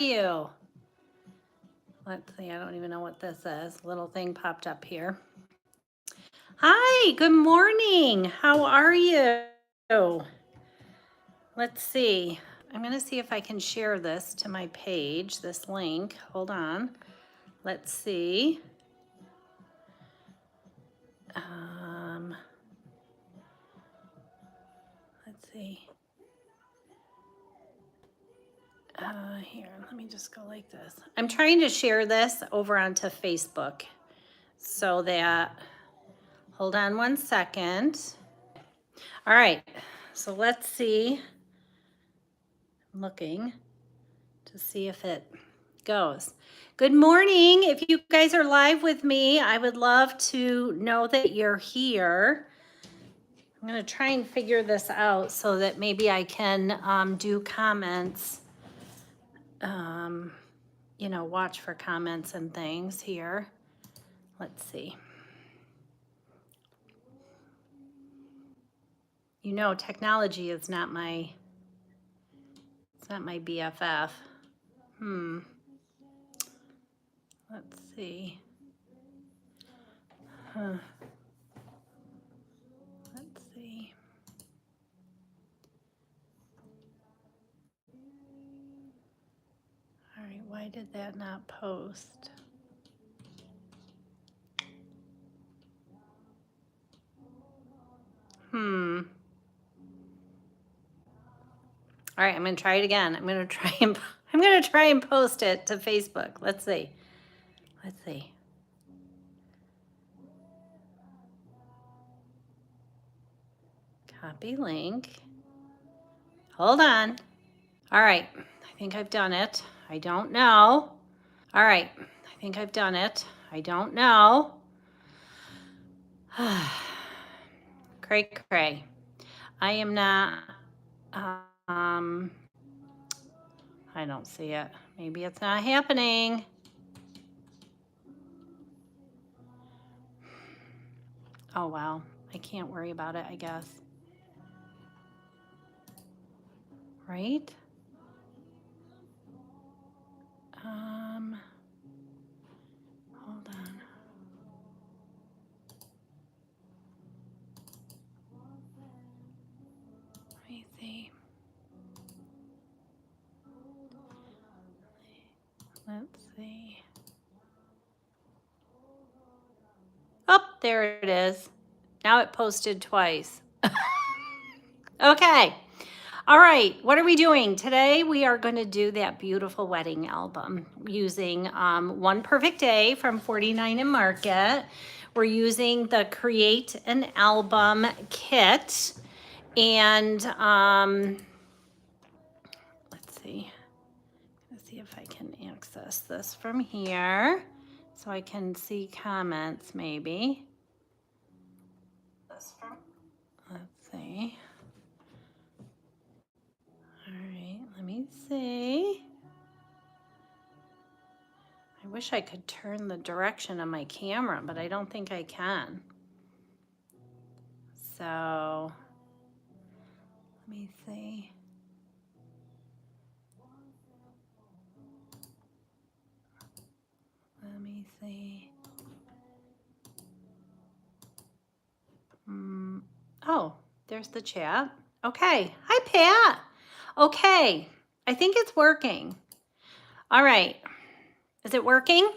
you? Let's see, I don't even know what this is. Little thing popped up here. Hi, good morning. How are you? Let's see. I'm going to see if I can share this to my page, this link. Hold on. Let's see. Let's see. Here, let me just go like this. I'm trying to share this over onto Facebook so that, hold on one second. All right, so let's see. I'm looking to see if it goes. Good morning. If you guys are live with me, I would love to know that you're here. I'm going to try and figure this out so that maybe I can do comments, you know, watch for comments and things here. Let's see. You know, technology is not my, it's not my BFF. Let's see. Let's see. All right, why did that not post? All right, I'm gonna try it again. I'm gonna try and post it to Facebook. Let's see. Let's see. Copy link. Hold on. All right, I think I've done it. I don't know. All right, I think I've done it. I don't know. Cray cray. I am not, I don't see it. Maybe it's not happening. Oh, wow. I can't worry about it, I guess. Right? Hold on. Let me see. Let's see. Oh, there it is. Now it posted twice. Okay. All right. What are we doing? Today we are going to do that beautiful wedding album using One Perfect Day from 49 and Market. We're using the Create an Album kit. And let's see. Let's see if I can access this from here so I can see comments maybe. Let's see. All right, let me see. I wish I could turn the direction of my camera, but I don't think I can. So, let me see. Let me see. Oh, there's the chat. Okay. Hi, Pat. Okay. I think it's working. All right. Is it working?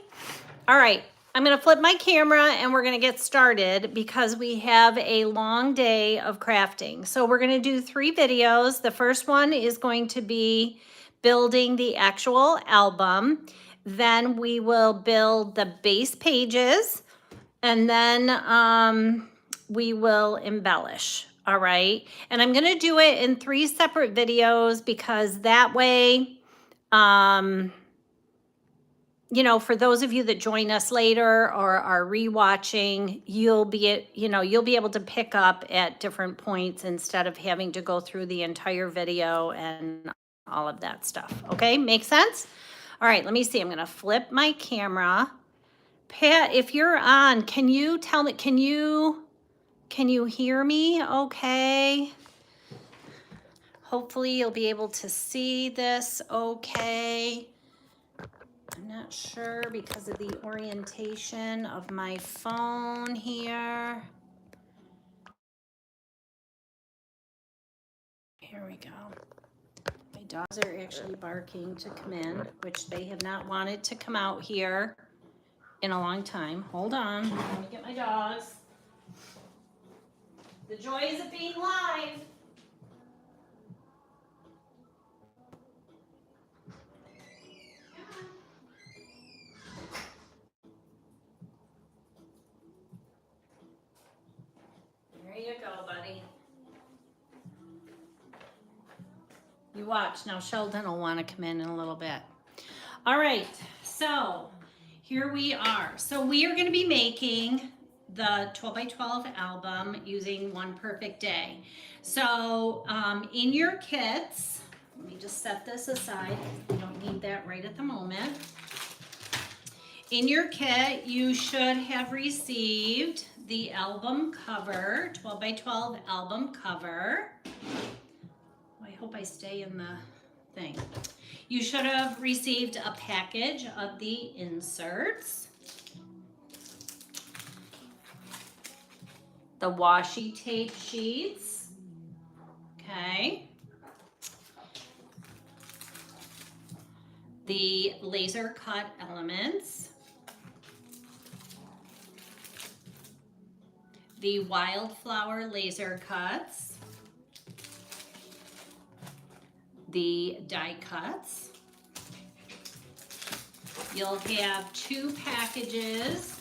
All right. I'm going to flip my camera and we're going to get started because we have a long day of crafting. So we're going to do 3 videos. The first one is going to be building the actual album. Then we will build the base pages and then we will embellish. All right. And I'm going to do it in 3 separate videos because that way, you know, for those of you that join us later or are rewatching, you'll be able to pick up at different points instead of having to go through the entire video and all of that stuff. Okay, make sense? All right, let me see. I'm going to flip my camera. Pat, if you're on, can you tell me, can you hear me okay? Hopefully you'll be able to see this okay. not sure because of the orientation of my phone here. Here we go. My dogs are actually barking to come in, which they have not wanted to come out here in a long time. Hold on, let me get my dogs. The joys of being live. There you go, buddy. You watch. Now Sheldon will want to come in a little bit. All right, so here we are. So we are going to be making the 12 by 12 album using One Perfect Day. So in your kits, let me just set this aside. You don't need that right at the moment. In your kit, you should have received the album cover, 12 by 12 album cover. I hope I stay in the thing. You should have received a package of the inserts, the washi tape sheets, okay, the laser cut elements, the wildflower laser cuts, the die cuts. You'll have 2 packages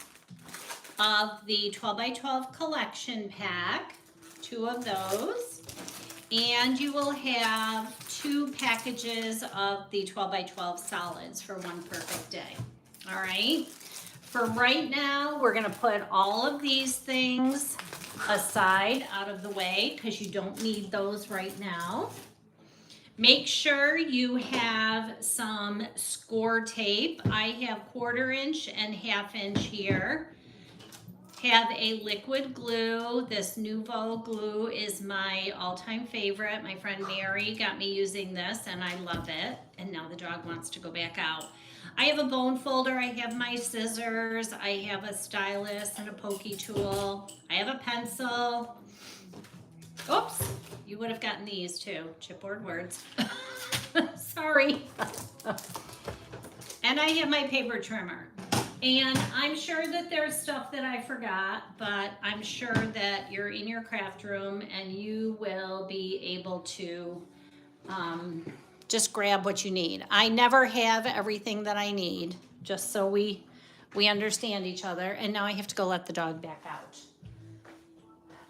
of the 12 by 12 collection pack, 2 of those, and you will have 2 packages of the 12 by 12 solids for One Perfect Day. All right. For right now, we're going to put all of these things aside out of the way because you don't need those right now. Make sure you have some score tape. I have 1/4 inch and 1/2 inch here. Have a liquid glue. This Nouveau glue is my all-time favorite. My friend Mary got me using this and I love it. And now the dog wants to go back out. I have a bone folder. I have my scissors. I have a stylus and a pokey tool. I have a pencil. Oops, you would have gotten these too, chipboard words. Sorry. And I have my paper trimmer. And I'm sure that there's stuff that I forgot, but I'm sure that you're in your craft room and you will be able to just grab what you need. I never have everything that I need, just so we understand each other. And now I have to go let the dog back out.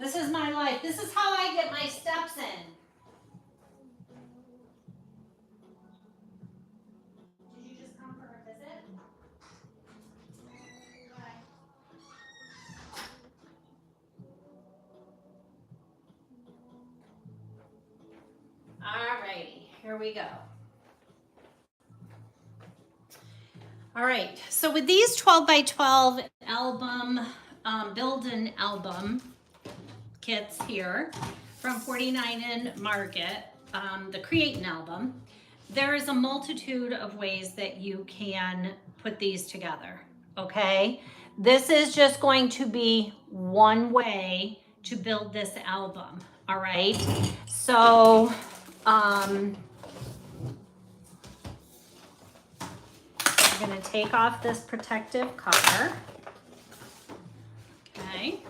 This is my life. This is how I get my steps in. Did you just come for a visit? Alrighty, here we go. All right, so with these 12 by 12 album, build an album kits here from 49 in Market, the Create an Album, there is a multitude of ways that you can put these together, okay? This is just going to be one way to build this album, all right? So, I'm gonna take off this protective cover, okay?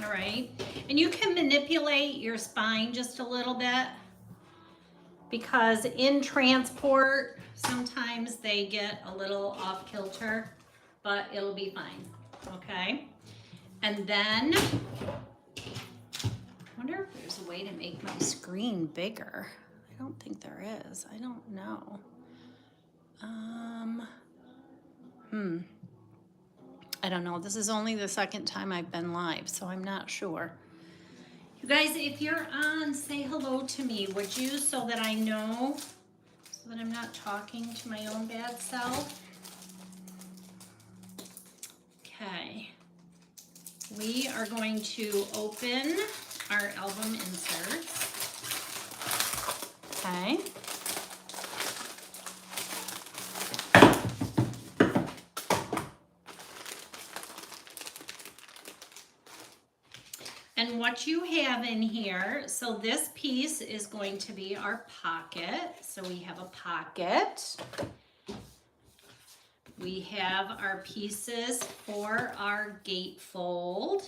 All right, and you can manipulate your spine just a little bit because in transport, sometimes they get a little off kilter, but it'll be fine, okay? And then, I wonder if there's a way to make my screen bigger. I don't think there is, I don't know. I don't know, this is only the second time I've been live, so I'm not sure. You guys, if you're on, say hello to me, would you, so that I know, so that I'm not talking to my own bad self. Okay. we are going to open our album inserts. Okay. And what you have in here, so this piece is going to be our pocket. So we have a pocket. We have our pieces for our gatefold.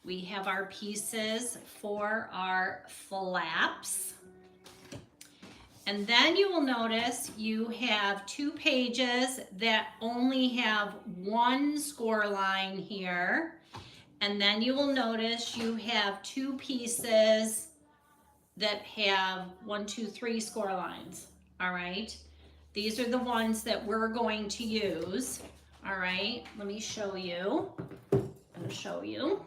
We have our pieces for our flaps. And then you will notice you have 2 pages that only have 1 score line here. And then you will notice you have 2 pieces that have 1, 2, 3 score lines. All right. These are the ones that we're going to use. All right. Let me show you. I'm going to show you.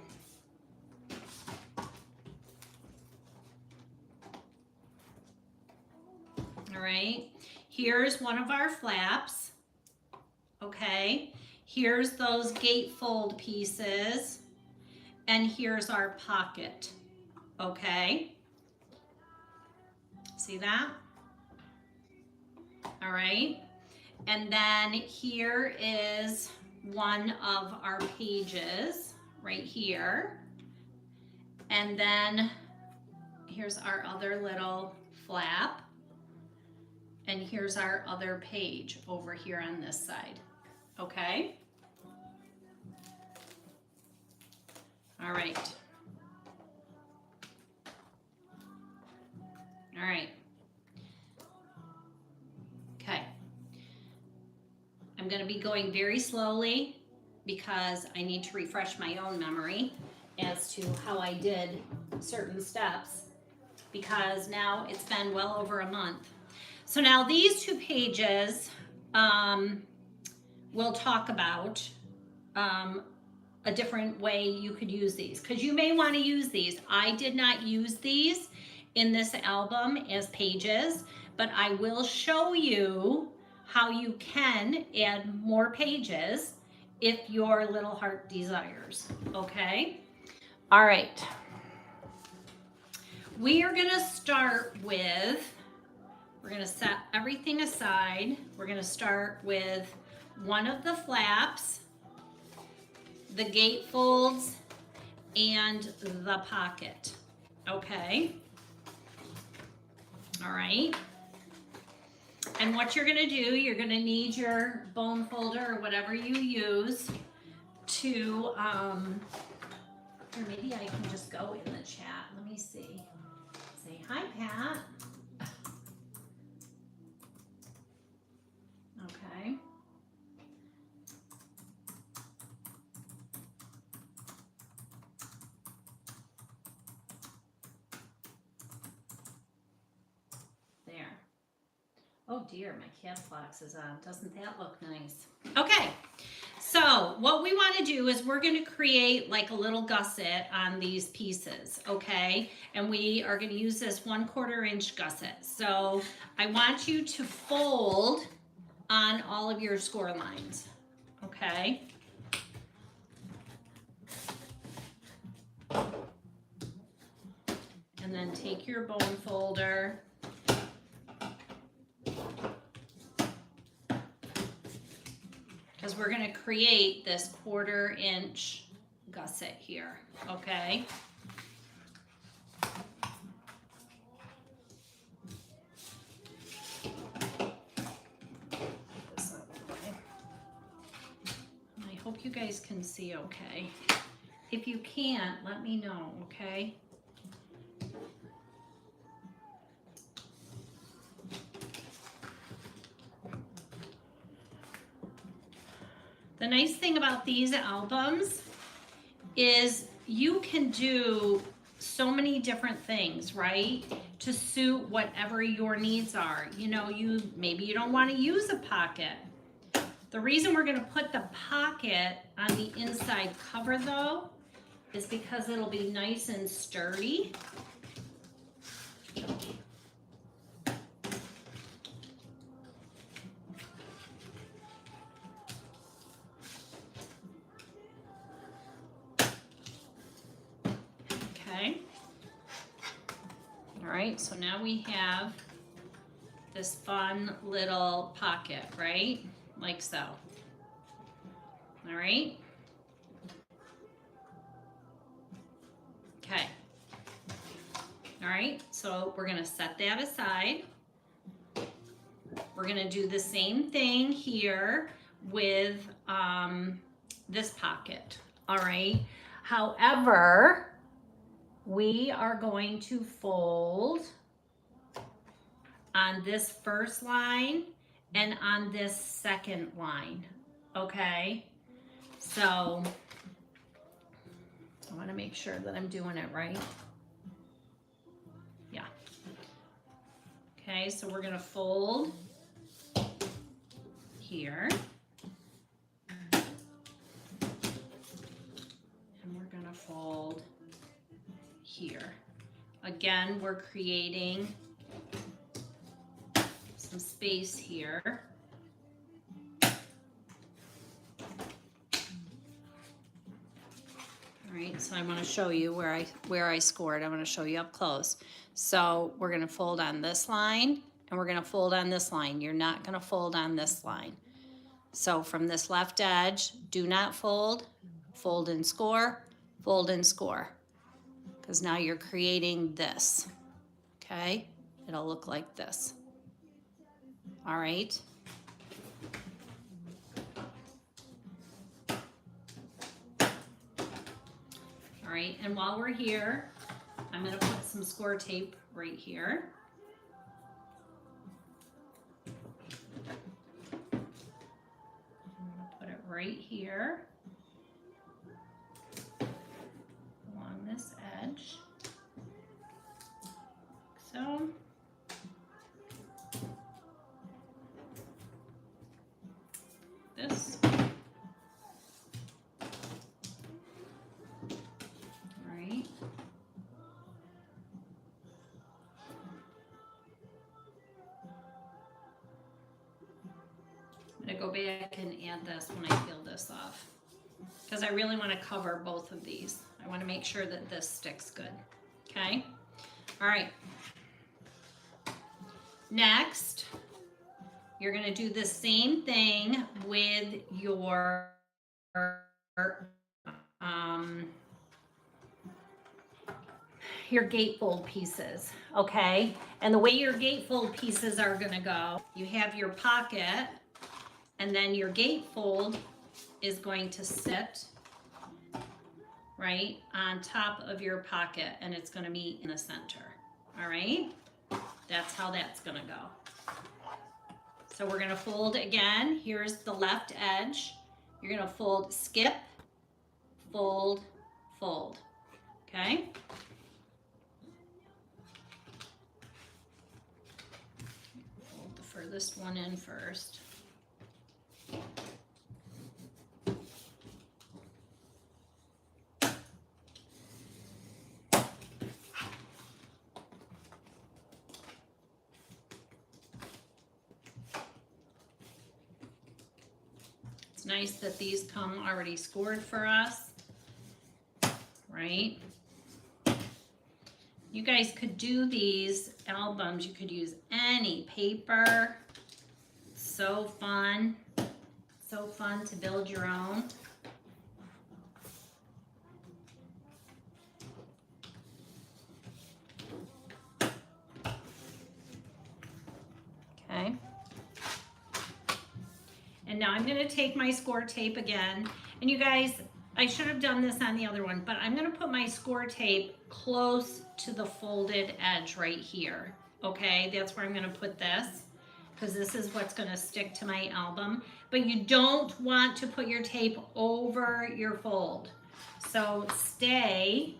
All right. Here's one of our flaps. Okay. Here's those gatefold pieces. And here's our pocket, okay? See that? All right. And then here is one of our pages right here. And then here's our other little flap. And here's our other page over here on this side, okay? All right. All right. Okay. I'm going to be going very slowly because I need to refresh my own memory as to how I did certain steps, because now it's been well over a month. So now these 2 pages we'll talk about a different way you could use these, because you may want to use these. I did not use these in this album as pages, but I will show you how you can add more pages if your little heart desires, okay? All right. We are going to start with, we're going to set everything aside. We're going to start with one of the flaps, the gatefolds, and the pocket, okay? All right. And what you're gonna do, you're gonna need your bone folder or whatever you use to, or maybe I can just go in the chat. Let me see. Say, hi, Pat. Okay. There. Oh dear, my caps box is on. Doesn't that look nice? Okay, so what we want to do is we're going to create like a little gusset on these pieces, okay? And we are going to use this 1/4 inch gusset. So I want you to fold on all of your score lines, okay? And then take your bone folder. Because we're going to create this 1/4 inch gusset here, okay? I hope you guys can see okay. If you can't, let me know, okay? The nice thing about these albums is you can do so many different things, right? To suit whatever your needs are. You know, maybe you don't want to use a pocket. The reason we're going to put the pocket on the inside cover though is because it'll be nice and sturdy. right, so now we have this fun little pocket, right? Like so. All right. Okay. All right, so we're gonna set that aside. We're gonna do the same thing here with this pocket, all right? However, we are going to fold on this first line and on this second line, okay? So I wanna make sure that I'm doing it right. Yeah. Okay, so we're gonna fold here. And we're gonna fold here. Again, we're creating some space here. All right, so I want to show you where I scored. I want to show you up close. So we're going to fold on this line and we're going to fold on this line. You're not going to fold on this line. So from this left edge, do not fold, fold and score, because now you're creating this, okay? It'll look like this. All right. All right, and while we're here, I'm gonna put some score tape right here. I'm gonna put it right here along this edge, like so. This. Right. I'm gonna go back and add this when I peel this off, because I really want to cover both of these. I want to make sure that this sticks good. Okay. All right. Next, you're going to do the same thing with your gatefold pieces, okay? And the way your gatefold pieces are going to go, you have your pocket, and then your gatefold is going to sit right on top of your pocket, and it's going to meet in the center. All right, that's how that's going to go. So we're going to fold again. Here's the left edge. You're going to fold, skip, fold, fold. Okay. Fold the furthest one in first. It's nice that these come already scored for us, right? You guys could do these albums. You could use any paper. So fun. So fun to build your own. Okay. And now I'm going to take my score tape again. And you guys, I should have done this on the other one, but I'm going to put my score tape close to the folded edge right here. Okay, that's where I'm going to put this, because this is what's going to stick to my album. But you don't want to put your tape over your fold. So stay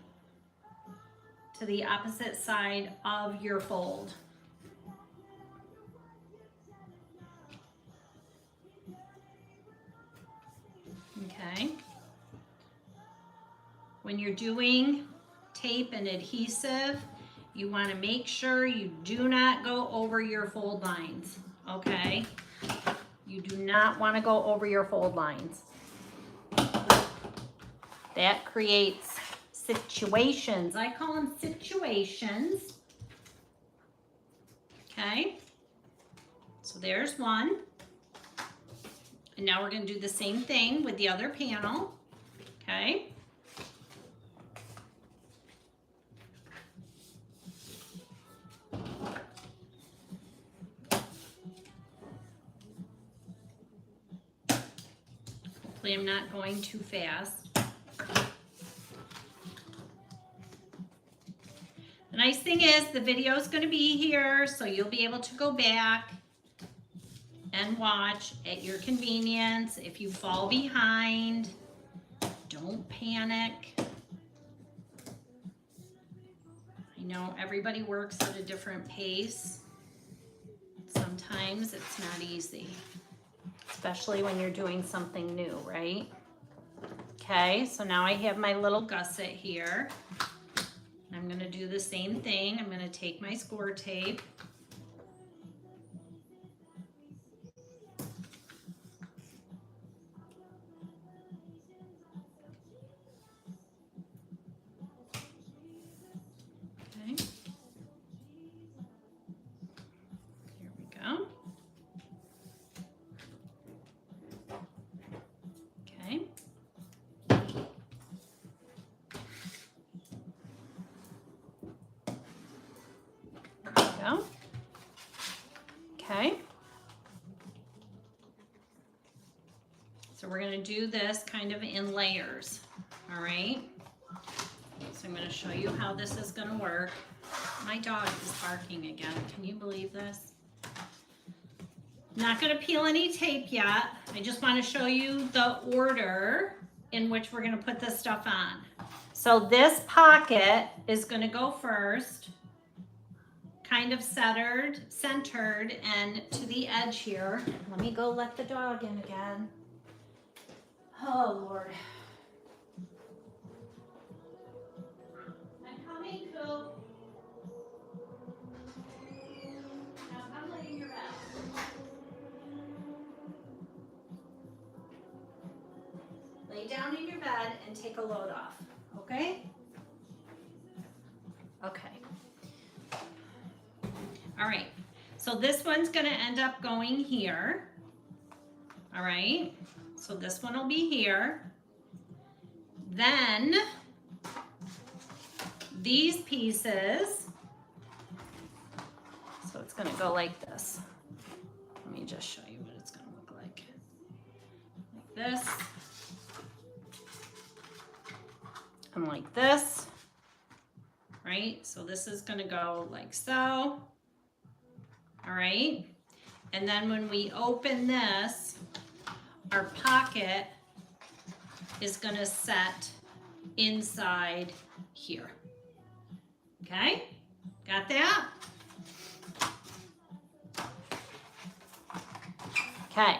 to the opposite side of your fold. Okay. When you're doing tape and adhesive, you want to make sure you do not go over your fold lines, okay? You do not want to go over your fold lines. That creates situations. I call them situations Okay, so there's one. And now we're going to do the same thing with the other panel. Okay. Hopefully I'm not going too fast. The nice thing is the video is going to be here, so you'll be able to go back and watch at your convenience. If you fall behind, don't panic. I know everybody works at a different pace. Sometimes it's not easy, especially when you're doing something new, right? Okay, so now I have my little gusset here. I'm going to do the same thing. I'm going to take my score tape. Okay. Here we go. Okay. Go. Okay. So we're going to do this kind of in layers. All right. So I'm going to show you how this is going to work. My dog is barking again. Can you believe this? Not going to peel any tape yet. I just want to show you the order in which we're going to put this stuff on. So this pocket is going to go first. Kind of centered and to the edge here. Let me go let the dog in again. Oh, Lord. I'm coming, Coop. Now come lay in your bed. Lay down in your bed and take a load off, okay? Okay. All right, so this one's gonna end up going here. All right, so this one will be here. Then these pieces, so it's gonna go like this. Let me just show you what it's gonna look like. Like this. And like this, right? So this is gonna go like so. All right, and then when we open this, our pocket is gonna set inside here. Okay, got that? Okay.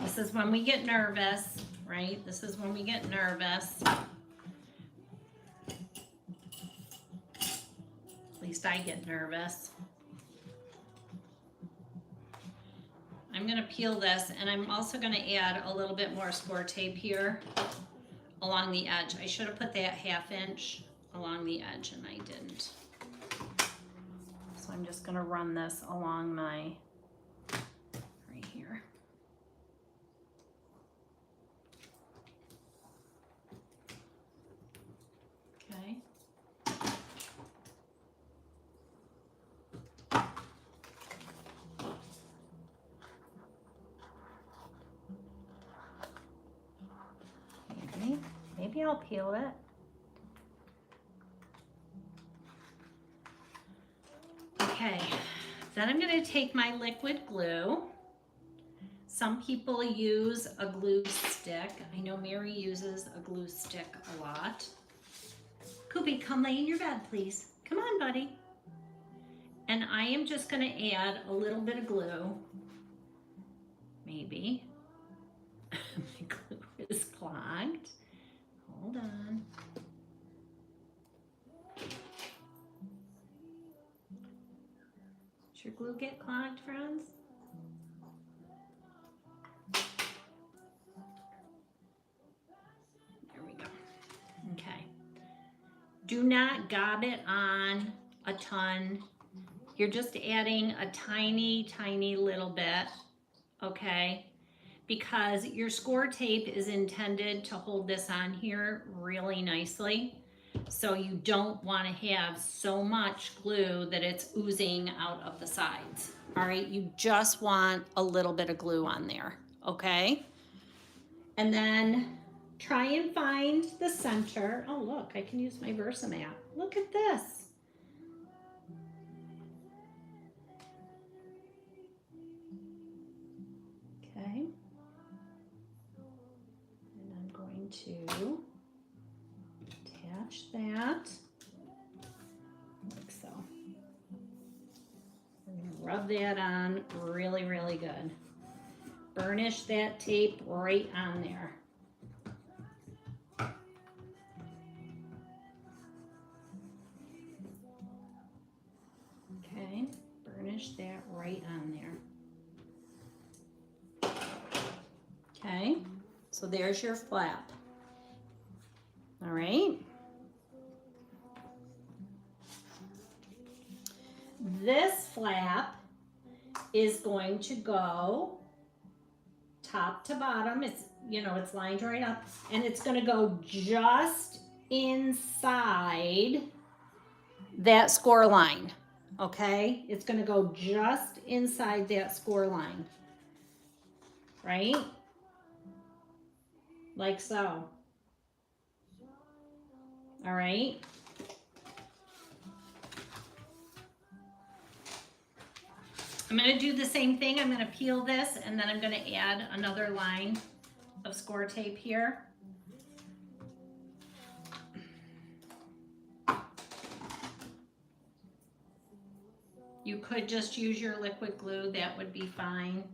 This is when we get nervous, right? This is when we get nervous. At least I get nervous. I'm gonna peel this, and I'm also gonna add a little bit more score tape here along the edge. I should have put that 1/2 inch along the edge, and I didn't. So I'm just gonna run this along my, right here. Okay. Maybe I'll peel it. Okay, then I'm going to take my liquid glue. Some people use a glue stick. I know Mary uses a glue stick a lot. Koopy, come lay in your bed, please. Come on, buddy. And I am just going to add a little bit of glue. Maybe. My glue is clogged. Hold on. Does your glue get clogged, friends? There we go. Okay. Do not gob it on a ton. You're just adding a tiny, tiny little bit, okay? Because your score tape is intended to hold this on here really nicely. So you don't want to have so much glue that it's oozing out of the sides. All right, you just want a little bit of glue on there, okay? And then try and find the center. Oh, look, I can use my Versamat. Look at this. Okay. And I'm going to attach that like so. We're going to rub that on really, really good. Burnish that tape right on there. Okay, burnish that right on there. Okay, so there's your flap. All right. This flap is going to go top to bottom. It's, you know, it's lined right up, and it's going to go just inside that score line. Okay, it's going to go just inside that score line, right? Like so. All right. I'm going to do the same thing. I'm going to peel this, and then I'm going to add another line of score tape here. You could just use your liquid glue. That would be fine.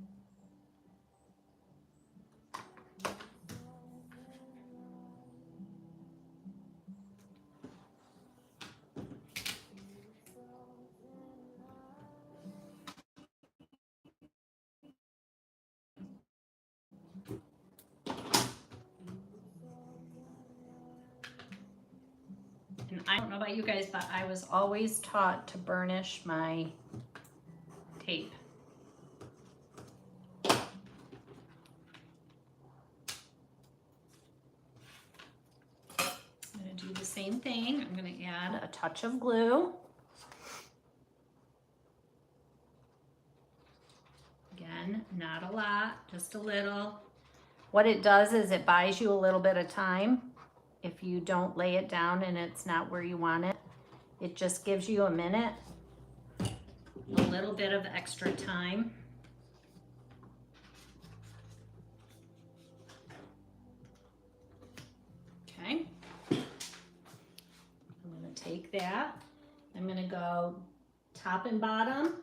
And I don't know about you guys, but I was always taught to burnish my tape. I'm going to do the same thing. I'm going to add a touch of glue. Again, not a lot, just a little. What it does is it buys you a little bit of time. If you don't lay it down and it's not where you want it, it just gives you a minute, a little bit of extra time. Okay. I'm going to take that. I'm going to go top and bottom.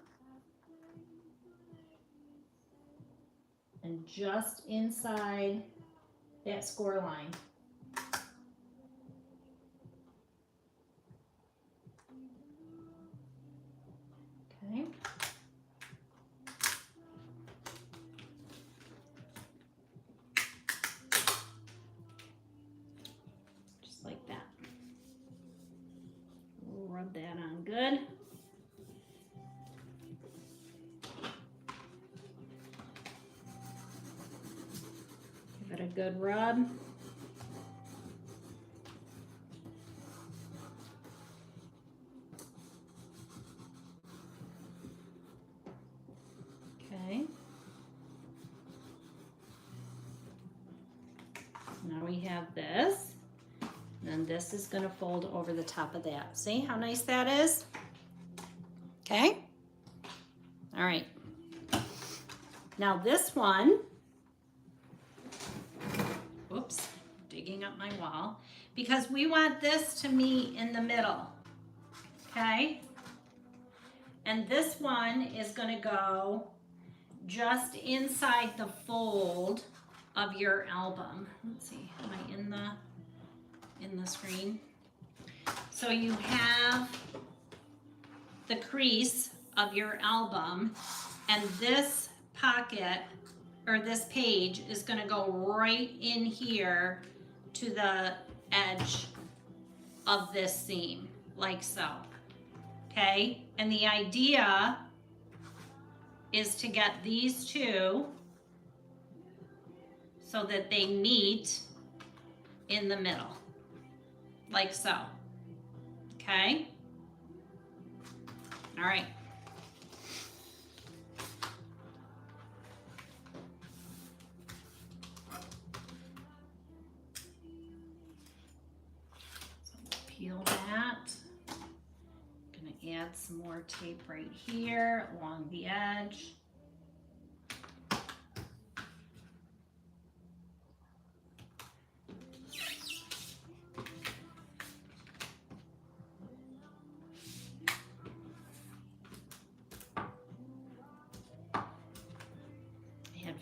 And just inside that score line. Okay. Just like that. Rub that on good. Give it a good rub. Okay. Now we have this. And this is going to fold over the top of that. See how nice that is? Okay. All right. Now this one, oops, digging up my wall, because we want this to meet in the middle. Okay. And this one is going to go just inside the fold of your album. Let's see, am I in the screen? So you have the crease of your album, and this pocket or this page is going to go right in here to the edge of this seam, like so. okay? And the idea is to get these two so that they meet in the middle, like so, okay? All right. So peel that. Gonna add some more tape right here along the edge.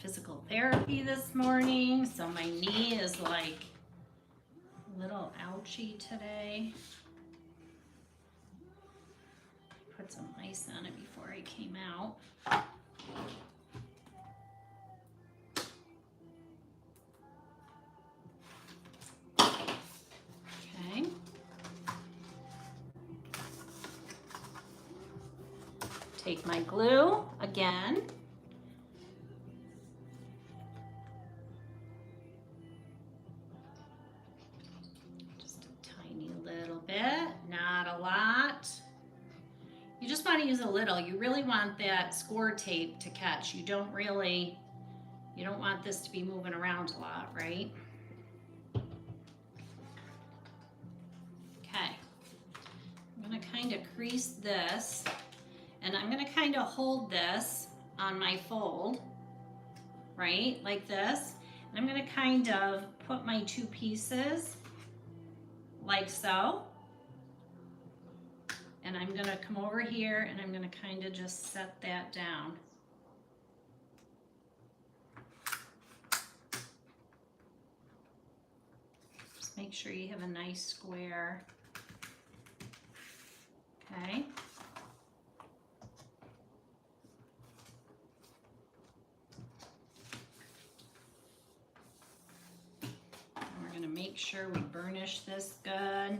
Physical therapy this morning, so my knee is like a little ouchy today. Put some ice on it before I came out. Okay. Take my glue again. Not a lot. You just want to use a little. You really want that score tape to catch. You don't want this to be moving around a lot, right? Okay. I'm going to kind of crease this, and I'm going to kind of hold this on my fold, right? Like this. And I'm going to kind of put my two pieces like so. And I'm gonna come over here and I'm gonna kind of just set that down. Just make sure you have a nice square. Okay. And we're gonna make sure we burnish this good.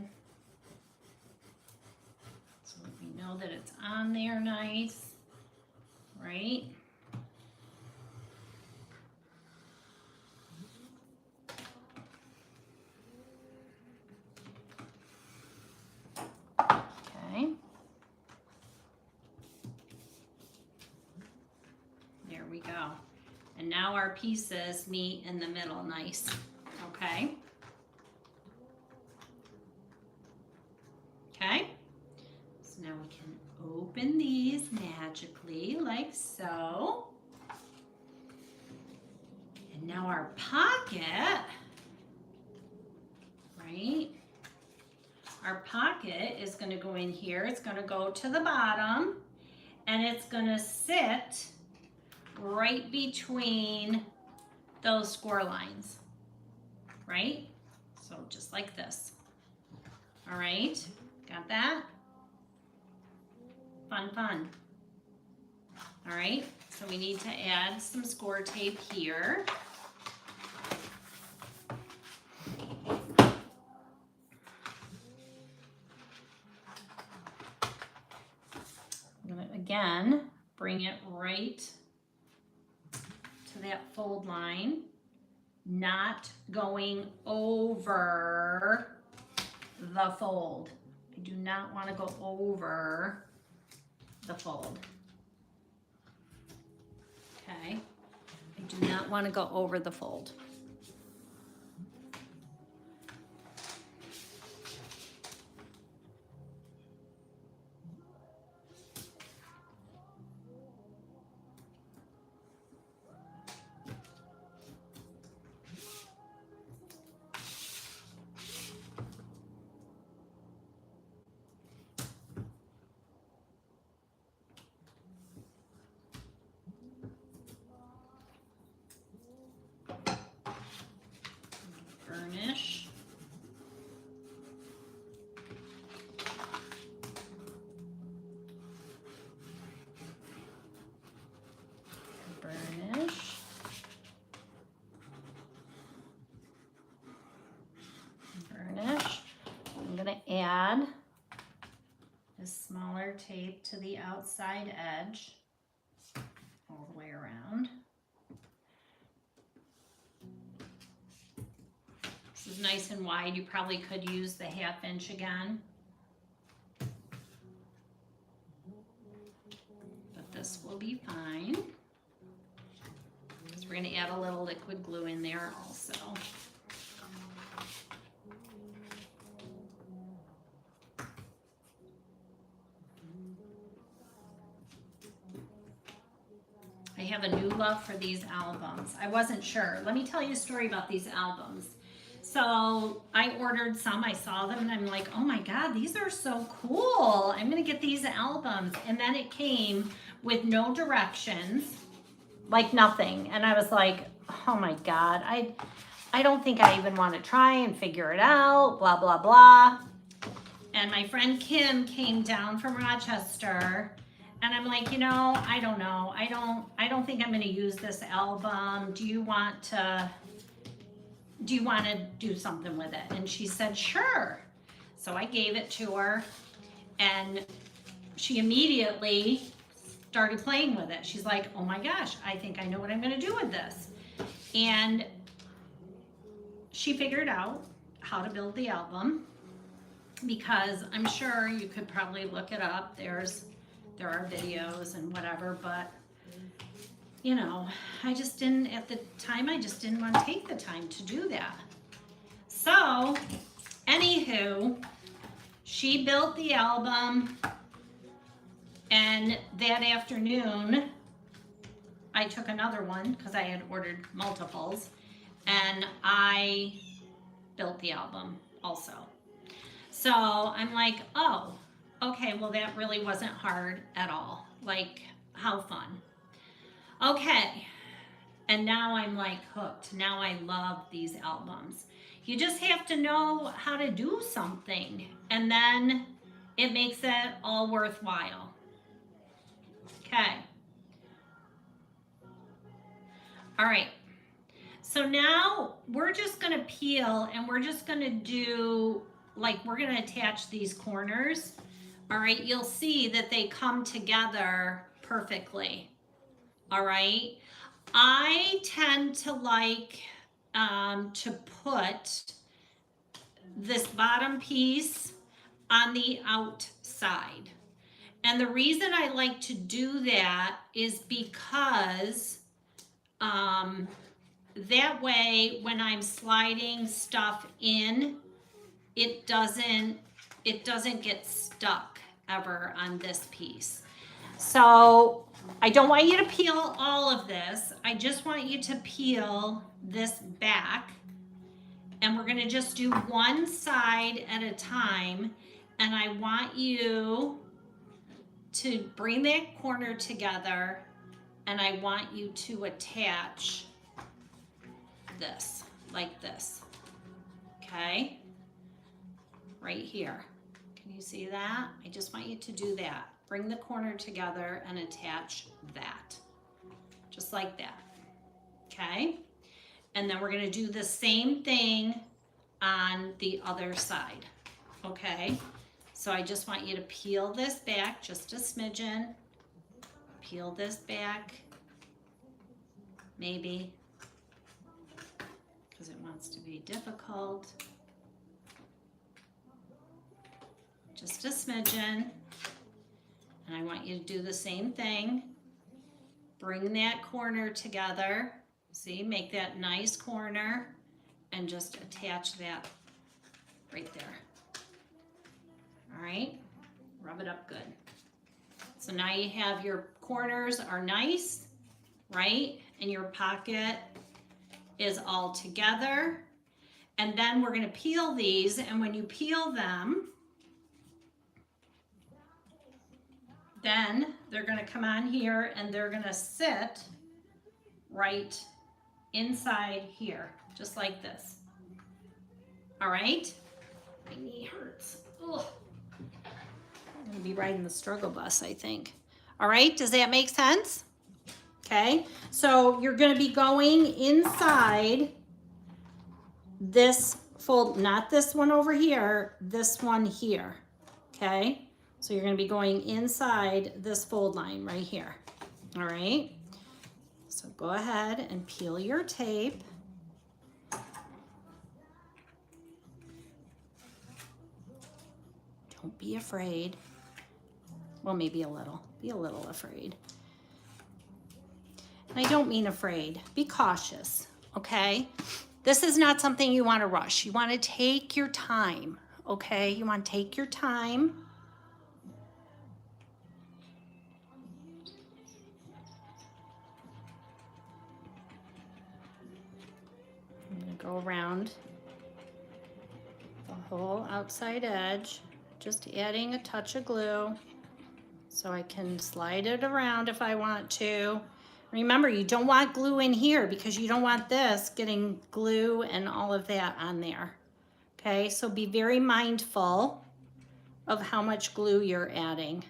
We know that it's on there nice, right? Okay. There we go. And now our pieces meet in the middle nice, okay? Okay. Now we can open these magically like so. And now our pocket, right? Our pocket is going to go in here. It's going to go to the bottom and it's going to sit right between those score lines, right? So just like this. All right, got that? Fun, fun. All right, so we need to add some score tape here. I'm gonna, again, bring it right to that fold line, not going over the fold. I do not want to go over the fold. Okay, I do not want to go over the fold. Burnish. Burnish. Burnish. I'm going to add a smaller tape to the outside edge all the way around. This is nice and wide. You probably could use the 1/2 inch again. But this will be fine. Because we're going to add a little liquid glue in there also. I have a new love for these albums. I wasn't sure. Let me tell you a story about these albums. So I ordered some, I saw them, and I'm like, oh my God, these are so cool. I'm gonna get these albums. And then it came with no directions, like nothing. And I was like, oh my God, I don't think I even want to try and figure it out, blah, blah, blah. And my friend Kim came down from Rochester, and I'm like, you know, I don't know. I don't think I'm gonna use this album. Do you want to do something with it? And she said, sure. So I gave it to her, and she immediately started playing with it. She's like, oh my gosh, I think I know what I'm gonna do with this. And she figured out how to build the album, because I'm sure you could probably look it up. There are videos and whatever, but you know, I just didn't, at the time, I just didn't want to take the time to do that. So, anywho, she built the album, and that afternoon, I took another one, because I had ordered multiples, and I built the album also. So, I'm like, oh, okay, well, that really wasn't hard at all. Like, how fun. Okay, and now I'm like hooked. Now I love these albums. You just have to know how to do something, and then it makes it all worthwhile. Okay. All right. So now we're just gonna peel, and we're just gonna do, like, we're gonna attach these corners. All right, you'll see that they come together perfectly. All right, I tend to like to put this bottom piece on the outside. And the reason I like to do that is because that way when I'm sliding stuff in, it doesn't get stuck ever on this piece. So I don't want you to peel all of this. I just want you to peel this back, and we're gonna just do one side at a time. And I want you to bring that corner together, and I want you to attach this, like this, okay? Right here. Can you see that? I just want you to do that. Bring the corner together and attach that, just like that, okay? And then we're gonna do the same thing on the other side, okay? So I just want you to peel this back just a smidgen, peel this back, maybe, because it wants to be difficult. Just a smidgen. And I want you to do the same thing. Bring that corner together. See, make that nice corner, and just attach that right there. All right, rub it up good. So now you have your corners are nice, right? And your pocket is all together. And then we're gonna peel these, and when you peel them, then they're gonna come on here, and they're gonna sit right inside here, just like this. All right? My knee hurts. Ugh. I'm gonna be riding the struggle bus, I think. All right, does that make sense? Okay, so you're gonna be going inside this fold, not this one over here, this one here, okay? So you're going to be going inside this fold line right here. All right. So go ahead and peel your tape. Don't be afraid. Well, maybe a little. Be a little afraid. And I don't mean afraid. Be cautious, okay? This is not something you want to rush. You want to take your time, okay? You want to take your time. I'm going to go around the whole outside edge, just adding a touch of glue so I can slide it around if I want to. Remember, you don't want glue in here because you don't want this getting glue and all of that on there. Okay, so be very mindful of how much glue you're adding.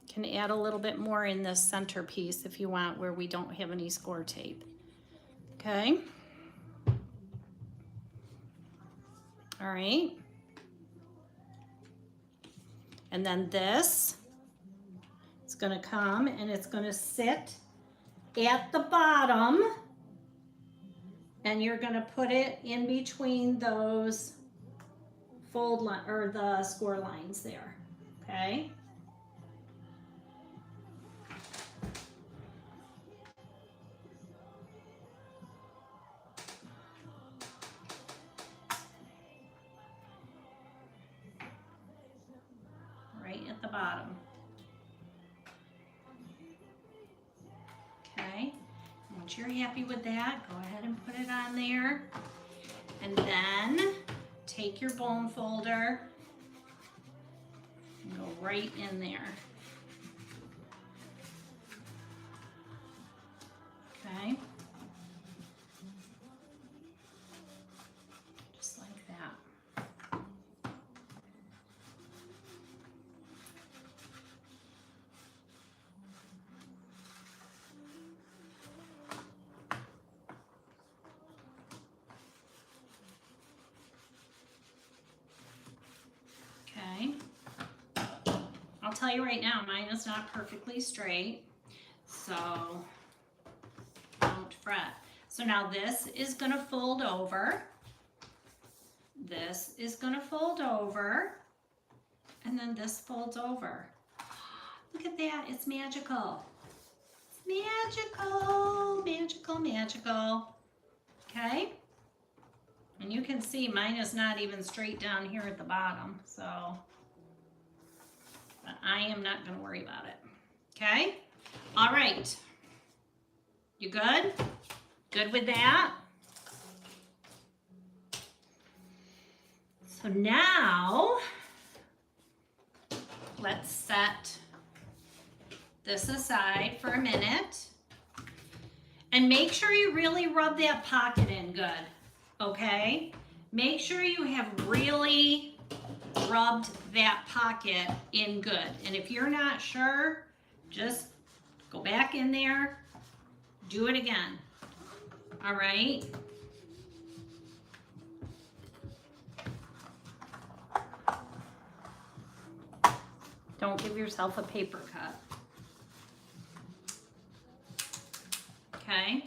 You can add a little bit more in this center piece if you want, where we don't have any score tape. Okay. All right. And then this is going to come and it's going to sit at the bottom, and you're going to put it in between those fold line or the score lines there. Okay. Right at the bottom. Okay. Once you're happy with that, go ahead and put it on there. And then take your bone folder and go right in there. Okay. Just like that. Okay. I'll tell you right now, mine is not perfectly straight, so don't fret. So now this is going to fold over. This is going to fold over. And then this folds over. Look at that. It's magical. It's magical, magical, magical. Okay? And you can see mine is not even straight down here at the bottom, so but I am not going to worry about it. Okay? All right. You good? Good with that? So now, let's set this aside for a minute. And make sure you really rub that pocket in good, okay? Make sure you have really rubbed that pocket in good. And if you're not sure, just go back in there, do it again. All right? Don't give yourself a paper cut. Okay?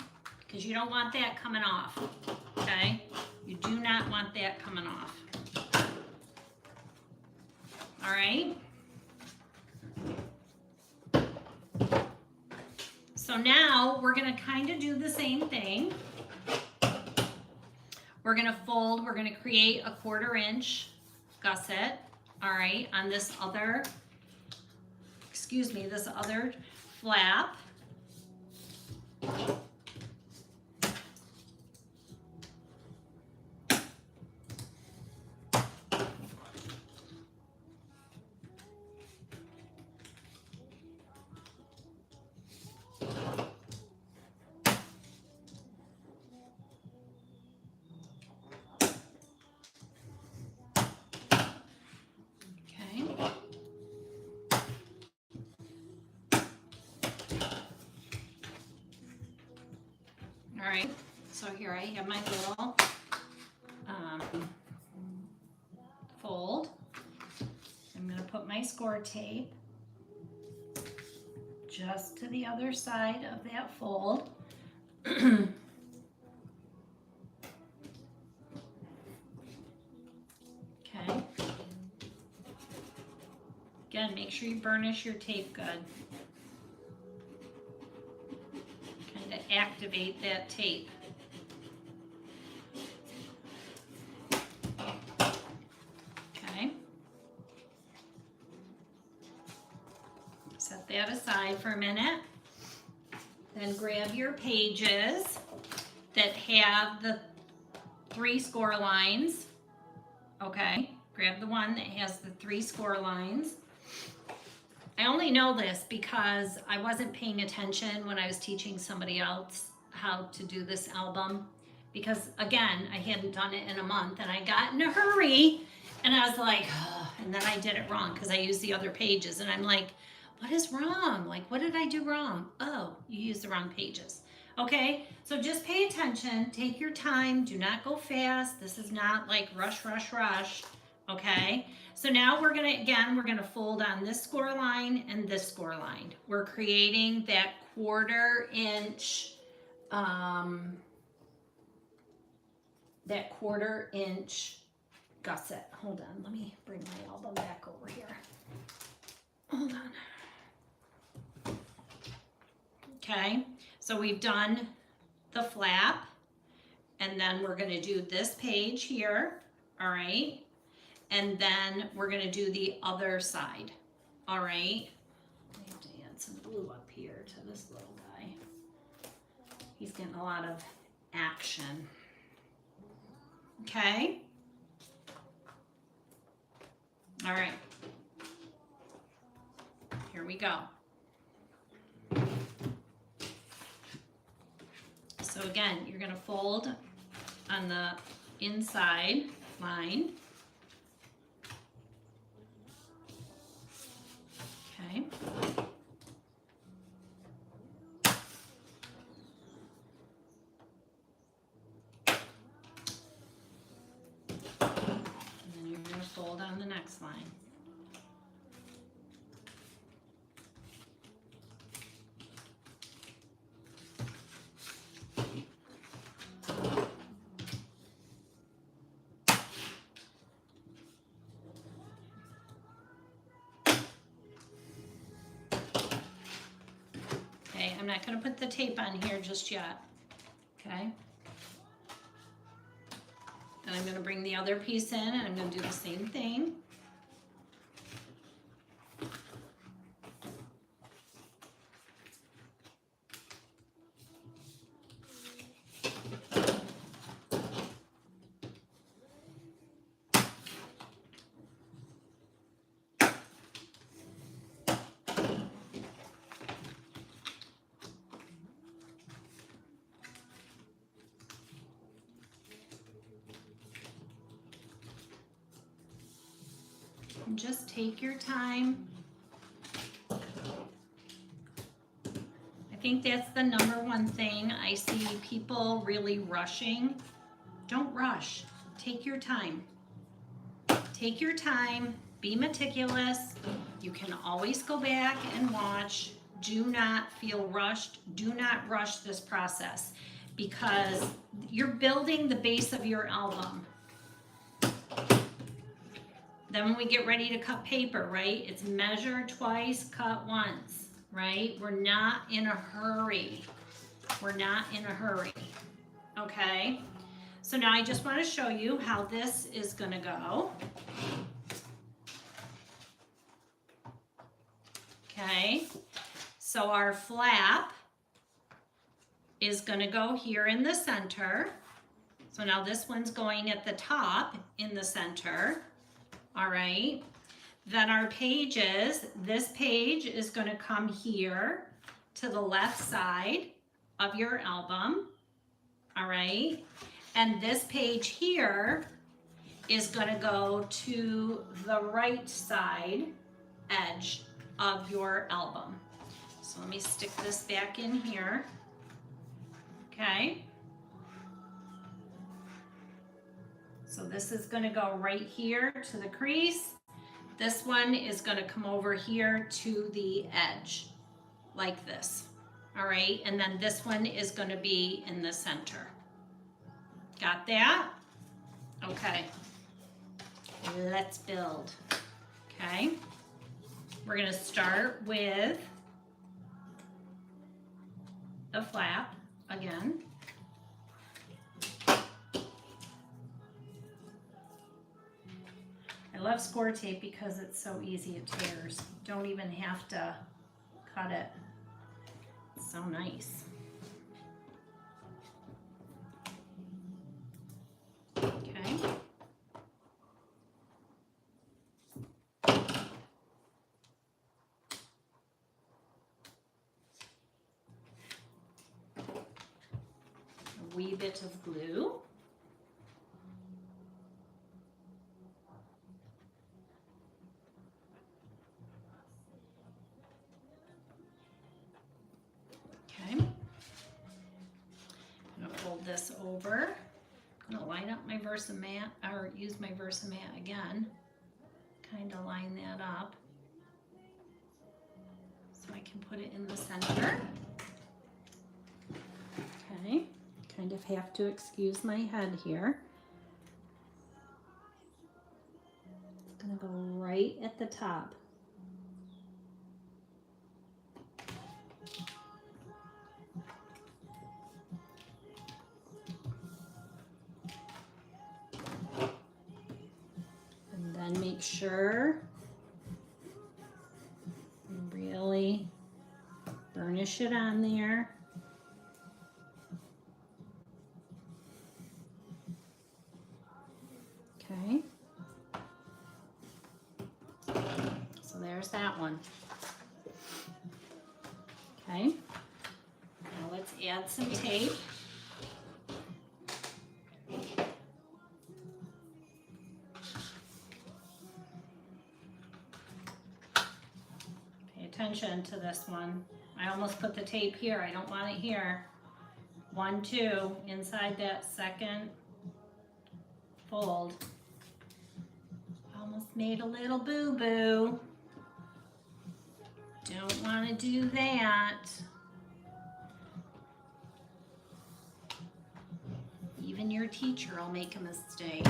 Because you don't want that coming off. Okay? You do not want that coming off. All right? So now we're going to kind of do the same thing. We're going to fold, we're going to create a 1/4 inch gusset, all right, on this other, this other flap. All right, so here I have my little fold. my score tape just to the other side of that fold. Okay. Again, make sure you burnish your tape good. Kind of activate that tape. Okay. Set that aside for a minute. Then grab your pages that have the 3 score lines. Okay, grab the one that has the 3 score lines. I only know this because I wasn't paying attention when I was teaching somebody else how to do this album. Because again, I hadn't done it in a month and I got in a hurry and I was like, oh, and then I did it wrong because I used the other pages and I'm like, what is wrong? Like, what did I do wrong? Oh, you used the wrong pages. Okay, so just pay attention, take your time, do not go fast. This is not like rush, rush, rush. Okay, so now we're gonna fold on this score line and this score line. We're creating that 1/4 inch, gusset. Hold on, let me bring my album back over here. Hold on. Okay, so we've done the flap, and then we're gonna do this page here, all right? And then we're gonna do the other side, all right? I have to add some glue up here to this little guy. He's getting a lot of action. Okay? All right. Here we go. So again, you're gonna fold on the inside line. Okay. And then you're gonna fold on the next line. I'm not going to put the tape on here just yet, okay? Then I'm going to bring the other piece in and I'm going to do the same thing. And just take your time. I think that's the #1 thing I see people really rushing. Don't rush. Take your time. Take your time. Be meticulous. You can always go back and watch. Do not feel rushed. Do not rush this process because you're building the base of your album. Then when we get ready to cut paper, right, it's measure twice, cut once, right? We're not in a hurry. We're not in a hurry, okay? So now I just want to show you how this is going to go. Okay, so our flap is going to go here in the center. So now this one's going at the top in the center. All right, then our pages, this page is going to come here to the left side of your album, all right? And this page here is going to go to the right side edge of your album. So let me stick this back in here, okay? So this is going to go right here to the crease, This one is going to come over here to the edge like this. All right, and then this one is going to be in the center. Got that? Okay. Let's build. Okay. We're going to start with the flap again. I love score tape because it's so easy, it tears. Don't even have to cut it. It's so nice. Okay. A wee bit of glue. This over. I'm gonna line up my Versamat, or use my Versamat again. Kind of line that up so I can put it in the center. Okay, kind of have to excuse my head here. It's gonna go right at the top. And make sure you really burnish it on there. Okay. So there's that one. Okay. Now let's add some tape. Attention to this one. I almost put the tape here. I don't want it here. 1, 2, inside that second fold. Almost made a little boo-boo. Don't want to do that. Even your teacher will make a mistake.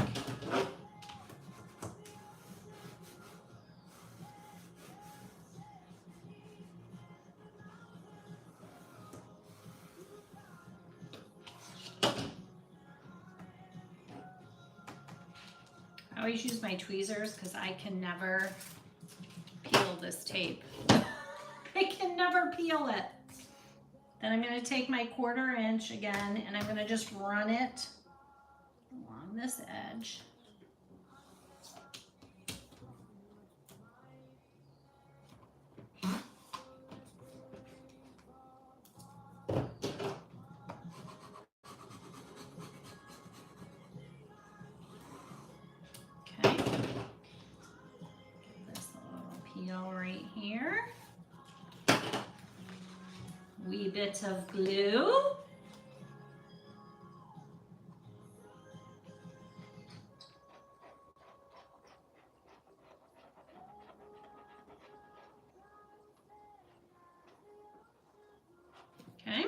I always use my tweezers because I can never peel this tape. I can never peel it. Then I'm going to take my 1/4 inch again and I'm going to just run it along this edge. Right here. Wee bit of glue. Okay.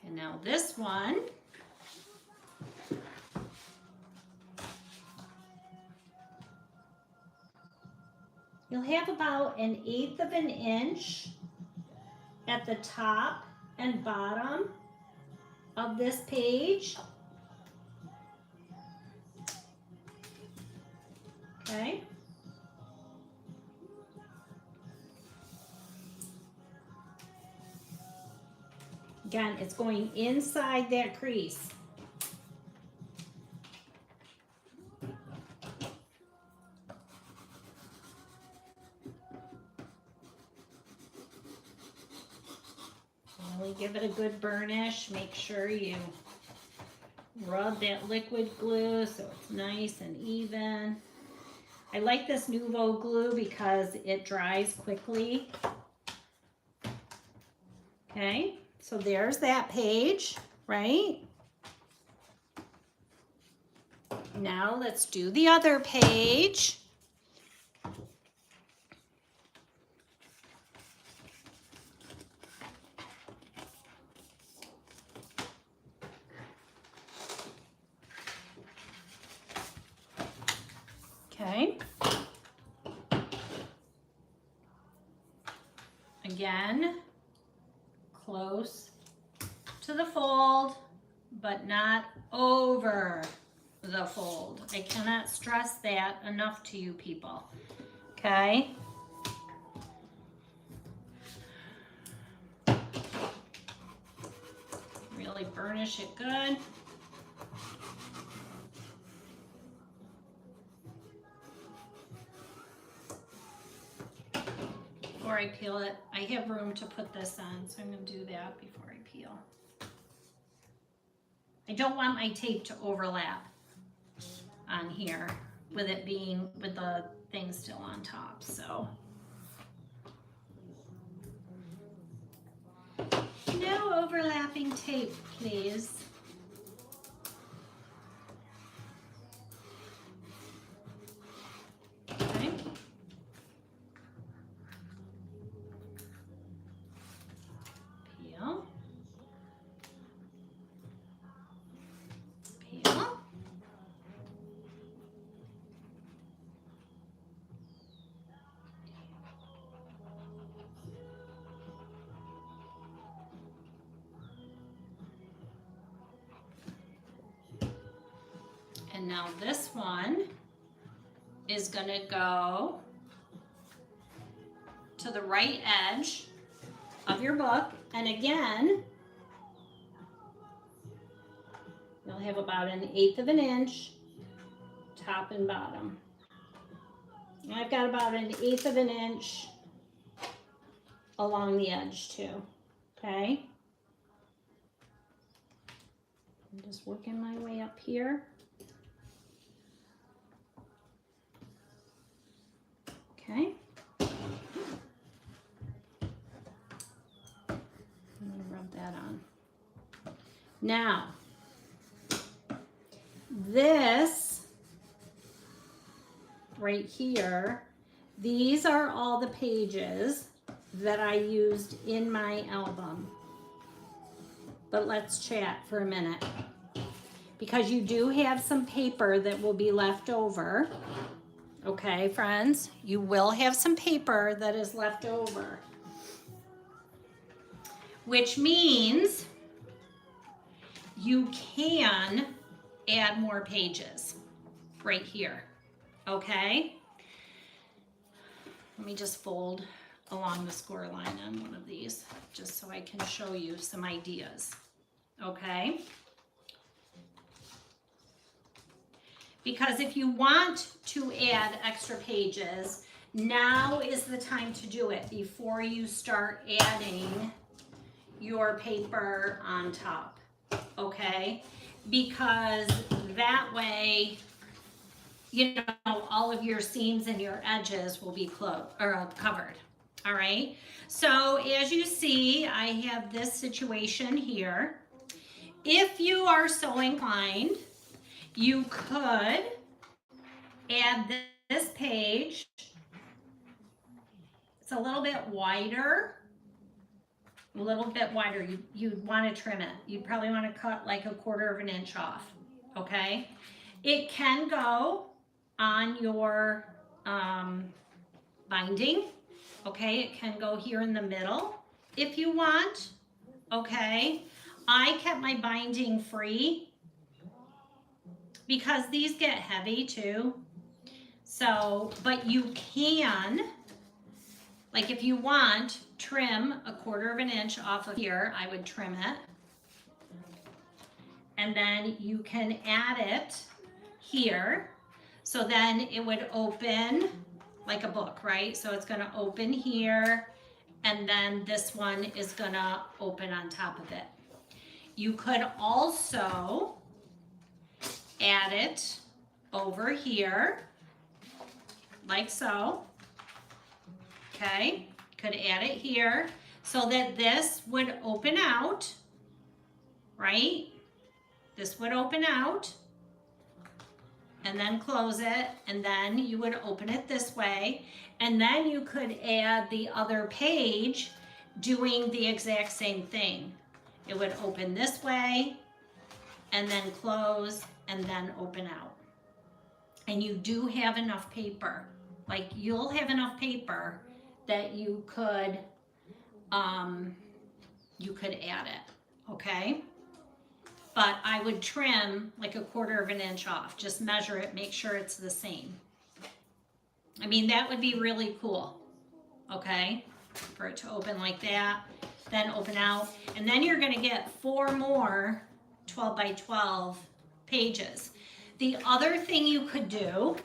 And now this one. You'll have about 1/8 of an inch at the top and bottom of this page. Okay. Again, it's going inside that crease. Really give it a good burnish. Make sure you rub that liquid glue so it's nice and even. I like this Nuvo glue because it dries quickly. Okay, so there's that page, right? Now let's do the other page. Okay. Again, close to the fold, but not over the fold. I cannot stress that enough to you people. Okay. Really burnish it good. Before I peel it, I have room to put this on, so I'm going to do that before I peel. I don't want my tape to overlap on here with it being, with the thing still on top, so. No overlapping tape, please. Okay. Peel. Peel. And now this one is gonna go to the right edge of your book. And again, you'll have about 1/8 of an inch, top and bottom. And I've got about 1/8 of an inch along the edge too, okay? I'm just working my way up here. Okay. I'm gonna rub that on. Now, this right here, these are all the pages that I used in my album. But let's chat for a minute, because you do have some paper that will be left over. Okay, friends, you will have some paper that is left over, which means you can add more pages right here. Okay, let me just fold along the score line on one of these just so I can show you some ideas. Okay, because if you want to add extra pages, now is the time to do it before you start adding your paper on top, okay? Because that way, you know, all of your seams and your edges will be covered, all right? So as you see, I have this situation here. If you are so inclined, you could add this page. It's a little bit wider. You'd want to trim it. You'd probably want to cut like 1/4 of an inch off, okay? It can go on your binding, okay? It can go here in the middle if you want, okay? I kept my binding free because these get heavy too. So, but you can, like if you want, trim 1/4 of an inch off of here. I would trim it. And then you can add it here. So then it would open like a book, right? So it's gonna open here, and then this one is gonna open on top of it. You could also add it over here, like so, okay? Could add it here so that this would open out, right? This would open out, and then close it, and then you would open it this way, and then you could add the other page doing the exact same thing. It would open this way, and then close, and then open out. And you do have enough paper. Like, you'll have enough paper that you could add it, okay? But I would trim like 1/4 of an inch off. Just measure it, make sure it's the same. I mean, that would be really cool, okay? For it to open like that, then open out. And then you're gonna get 4 more 12 by 12 pages. The other thing you could do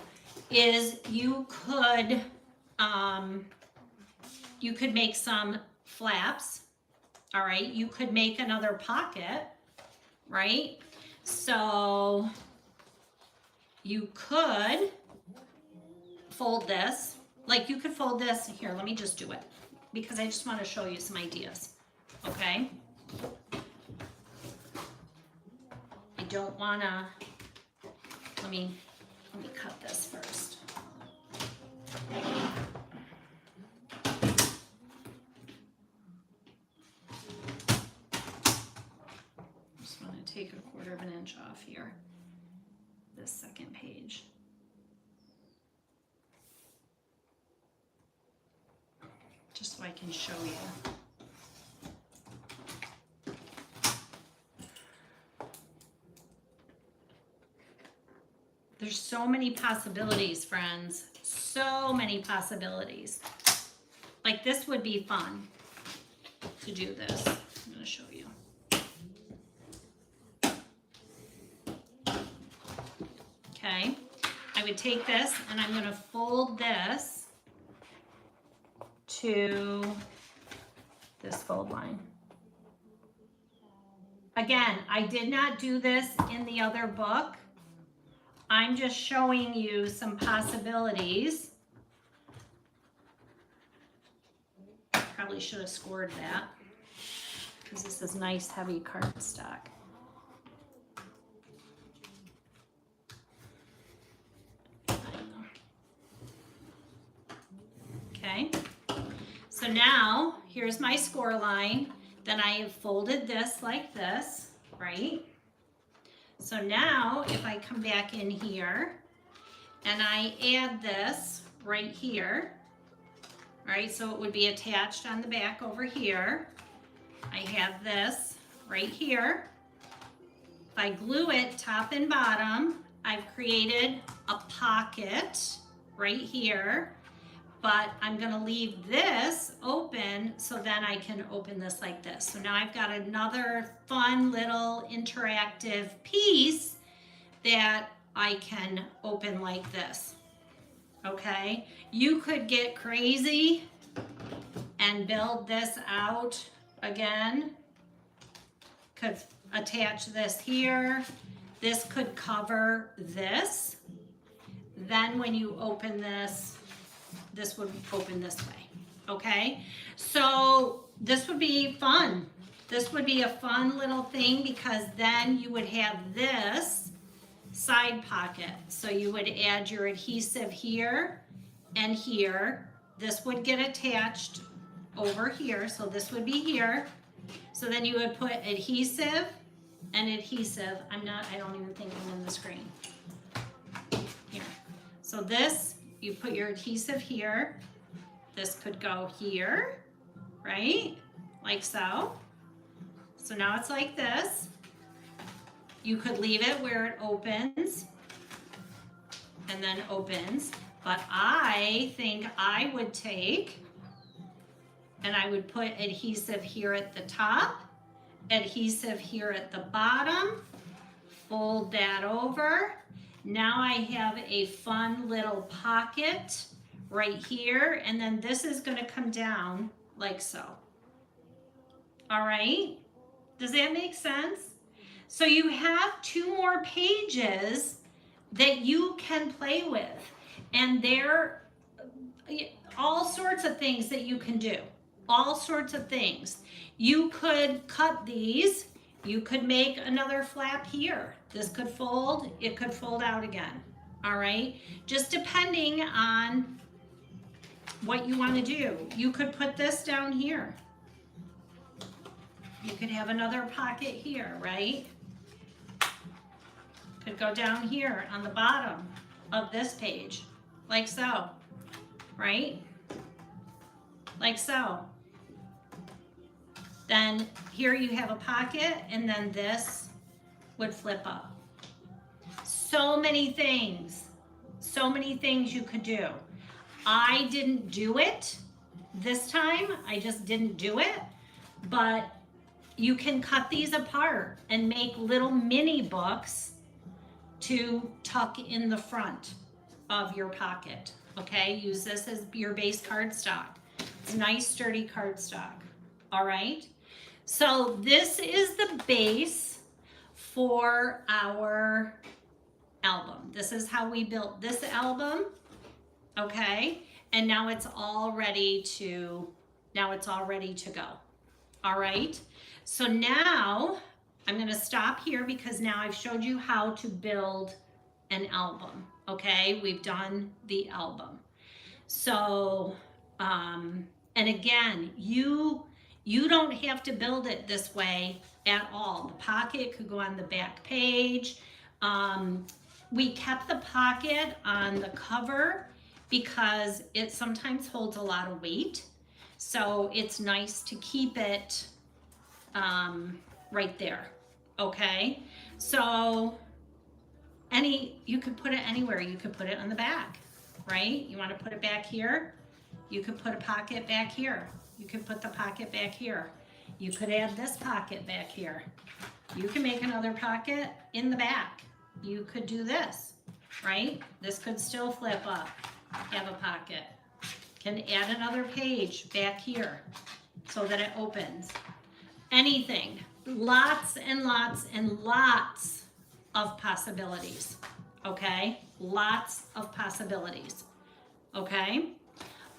is you could make some flaps, all right? You could make another pocket, right? So you could fold this, like you could fold this. Here, let me just do it because I just want to show you some ideas, okay? I don't want to, let me cut this first. Just want to take 1/4 of an inch off here, this second page. Just so I can show you. There's so many possibilities, friends. So many possibilities. Like, this would be fun to do this. I'm going to show you. Okay. I would take this and I'm going to fold this to this fold line. Again, I did not do this in the other book. I'm just showing you some possibilities. Probably should have scored that because this is nice heavy cardstock. Okay, so now here's my score line. Then I have folded this like this, right? So now if I come back in here and I add this right here, all right, so it would be attached on the back over here. I have this right here. If I glue it top and bottom, I've created a pocket right here, but I'm gonna leave this open so then I can open this like this. So now I've got another fun little interactive piece that I can open like this, okay? You could get crazy and build this out again. Could attach this here. This could cover this. Then when you open this, this would open this way, okay? So this would be fun. This would be a fun little thing because then you would have this side pocket. So you would add your adhesive here and here. This would get attached over here, so this would be here. So then you would put adhesive and adhesive. I don't even think I'm in the screen. Here. So this, you put your adhesive here. This could go here, right? Like so. So now it's like this. You could leave it where it opens and then opens, but I think I would take and I would put adhesive here at the top, adhesive here at the bottom, fold that over. Now I have a fun little pocket right here, and then this is gonna come down like so. All right, does that make sense? So you have 2 more pages that you can play with, and there are all sorts of things that you can do, all sorts of things. You could cut these, you could make another flap here. This could fold, it could fold out again, all right? Just depending on what you want to do. You could put this down here. You could have another pocket here, right? Could go down here on the bottom of this page, like so, right? Like so. Then here you have a pocket, and then this would flip up. So many things you could do. I didn't do it this time. I just didn't do it, but you can cut these apart and make little mini books to tuck in the front of your pocket. Okay, use this as your base cardstock. It's nice, sturdy cardstock. All right, so this is the base for our album. This is how we built this album. Okay, and now it's all ready to go. All right, so now I'm going to stop here because now I've showed you how to build an album. Okay, we've done the album. So and again, you don't have to build it this way at all. The pocket could go on the back page. We kept the pocket on the cover because it sometimes holds a lot of weight. So it's nice to keep it right there, okay? So you could put it anywhere. You could put it on the back, right? You want to put it back here? You could put a pocket back here. You could put the pocket back here. You could add this pocket back here. You can make another pocket in the back. You could do this, right? This could still flip up, have a pocket. Can add another page back here so that it opens. Anything. Lots and lots and lots of possibilities, okay? Lots of possibilities, okay?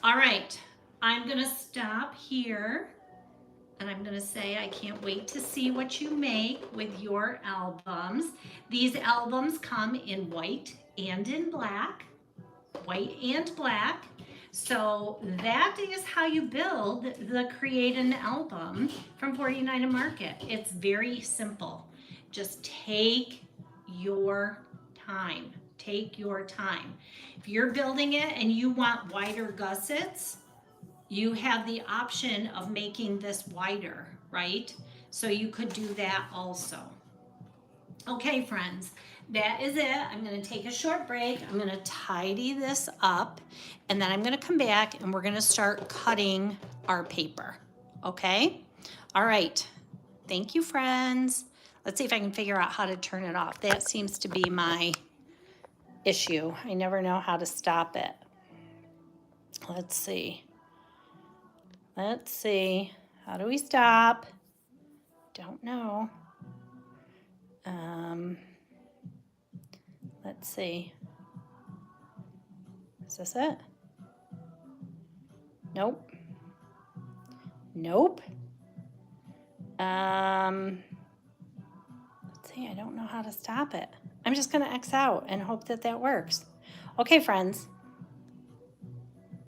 All right, I'm gonna stop here and I'm gonna say I can't wait to see what you make with your albums. These albums come in white and in black, white and black. So that is how you build the Create an Album from 49 and Market. It's very simple. Just take your time. Take your time. If you're building it and you want wider gussets, you have the option of making this wider, right? So you could do that also. Okay, friends, that is it. I'm going to take a short break. I'm going to tidy this up, and then I'm going to come back and we're going to start cutting our paper. Okay? All right. Thank you, friends. Let's see if I can figure out how to turn it off. That seems to be my issue. I never know how to stop it. Let's see. Let's see. How do we stop? Don't know. Let's see. Is this it? Nope. Nope. Let's see. I don't know how to stop it. I'm just going to X out and hope that that works. Okay, friends.